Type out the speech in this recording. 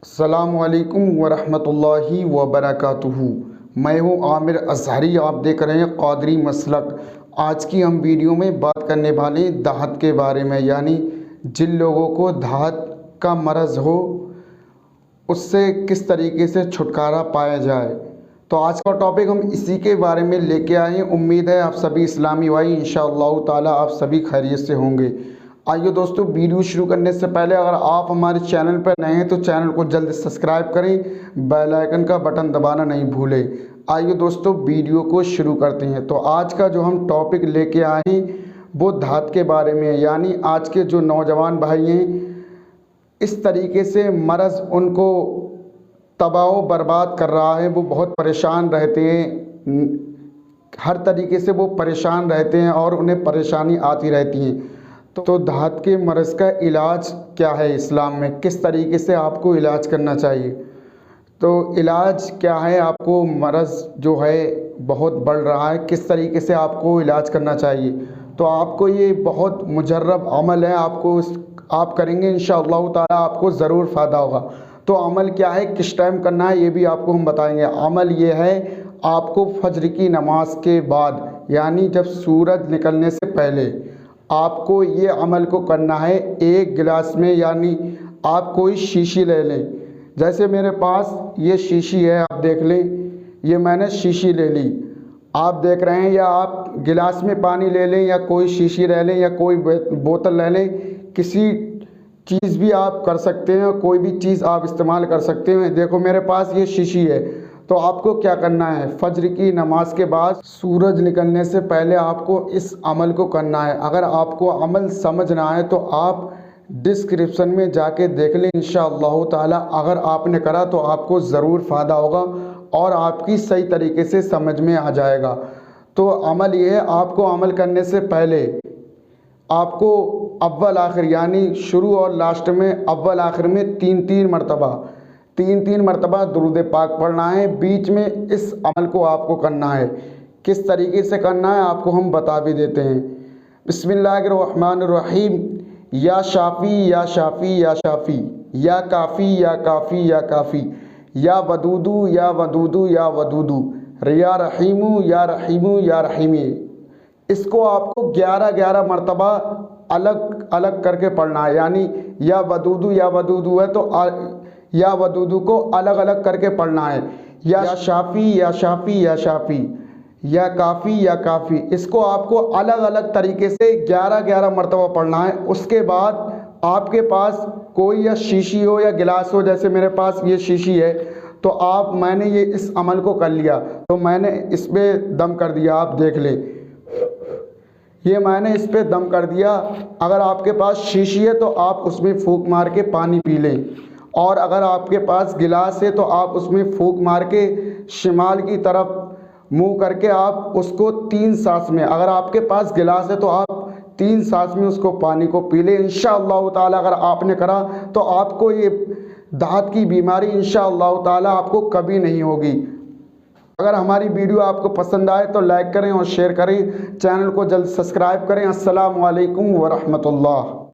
अस्सलामुअलैकुम वरहमतुल्लाहि वबरकातुहू। मैं हूँ आमिर अज़हरी, आप देख रहे हैं क़ादरी मसलक। आज की हम वीडियो में बात करने वाले हैं दाहत के बारे में, यानी जिन लोगों को दाहत का मरज़ हो उससे किस तरीके से छुटकारा पाया जाए। तो आज का टॉपिक हम इसी के बारे में लेके आए हैं। उम्मीद है आप सभी इस्लामी भाई इंशाअल्लाह ताला आप सभी खैरियत से होंगे। आइए दोस्तों, वीडियो शुरू करने से पहले अगर आप हमारे चैनल पर नए हैं तो चैनल को जल्द सब्सक्राइब करें, बेल आइकन का बटन दबाना नहीं भूलें। आइए दोस्तों, वीडियो को शुरू करते हैं। तो आज का जो हम टॉपिक लेके आए हैं वो दाहत के बारे में है, यानी आज के जो नौजवान भाई हैं इस तरीके से मरज़ उनको तबाह बर्बाद कर रहा है, वो बहुत परेशान रहते हैं, हर तरीके से वो परेशान रहते हैं और उन्हें परेशानी आती रहती है। तो दाहत के मरज़ का इलाज क्या है इस्लाम में, किस तरीके से आपको इलाज करना चाहिए। तो इलाज क्या है, आपको मरज़ जो है बहुत बढ़ रहा है, किस तरीके से आपको इलाज करना चाहिए। तो आपको ये बहुत मुजर्रब अमल है, आप करेंगे इंशाअल्लाह ताला आपको ज़रूर फ़ायदा होगा। तो अमल क्या है, किस टाइम करना है, ये भी आपको हम बताएंगे। अमल ये है, आपको फजर की नमाज के बाद यानी जब सूरज निकलने से पहले आपको ये अमल को करना है। एक गिलास में यानी आप कोई शीशी ले लें, जैसे मेरे पास ये शीशी है, आप देख लें, ये मैंने शीशी ले ली, आप देख रहे हैं, या आप गिलास में पानी ले लें या कोई शीशी ले लें या कोई बोतल ले लें, किसी चीज़ भी आप कर सकते हैं, कोई भी चीज़ आप इस्तेमाल कर सकते हैं। देखो मेरे पास ये शीशी है। तो आपको क्या करना है, फजर की नमाज के बाद सूरज निकलने से पहले आपको इस अमल को करना है। अगर आपको अमल समझ ना आए तो आप डिस्क्रिप्शन में जाके देख लें, इंशाअल्लाह ताला अगर आपने करा तो आपको ज़रूर फ़ायदा होगा और आपकी सही तरीके से समझ में आ जाएगा। तो अमल ये है, आपको अमल करने से पहले आपको अव्वल आखिर यानी शुरू और लास्ट में अव्वल आखिर में तीन तीन मरतबा दुरूद पाक पढ़ना है। बीच में इस अमल को आपको करना है। किस तरीके से करना है आपको हम बता भी देते हैं। बिस्मिल्लाहिर्रहमानिर्रहीम। या शाफ़ी या शाफ़ी या शाफ़ी, या काफ़ी या काफ़ी या काफ़ी, या वदूदू या वदूदू या वदूदू, या रहीमू या रहीमू या रहीमी। इसको आपको 11 मरतबा अलग अलग करके पढ़ना है। यानी या वदूदू है तो या वदूदू को अलग अलग करके पढ़ना है। या शाफ़ी या शाफ़ी या शाफ़ी, या काफ़ी या काफ़ी, इसको आपको अलग अलग तरीके से 11 मरतबा पढ़ना है। उसके बाद आपके पास कोई या शीशी हो या गिलास हो, जैसे मेरे पास ये शीशी है, तो मैंने ये इस अमल को कर लिया, तो मैंने इस पर दम कर दिया, आप देख लें, ये मैंने इस पे दम कर दिया। अगर आपके पास शीशी है तो आप उसमें फूंक मार के पानी पी लें, और अगर आपके पास गिलास है तो आप उसमें फूंक मार के शिमाल की तरफ मुंह करके आप उसको 3 सांस में, अगर आपके पास गिलास है तो आप 3 सांस में उसको पानी को पी लें। इंशाअल्लाह ताला अगर आपने करा तो आपको ये दाहत की बीमारी इंशाअल्लाह ताला आपको कभी नहीं होगी। अगर हमारी वीडियो आपको पसंद आए तो लाइक करें और शेयर करें, चैनल को जल्द सब्सक्राइब करें। अस्सलामु अलैकुम वरहमतुल्लाह।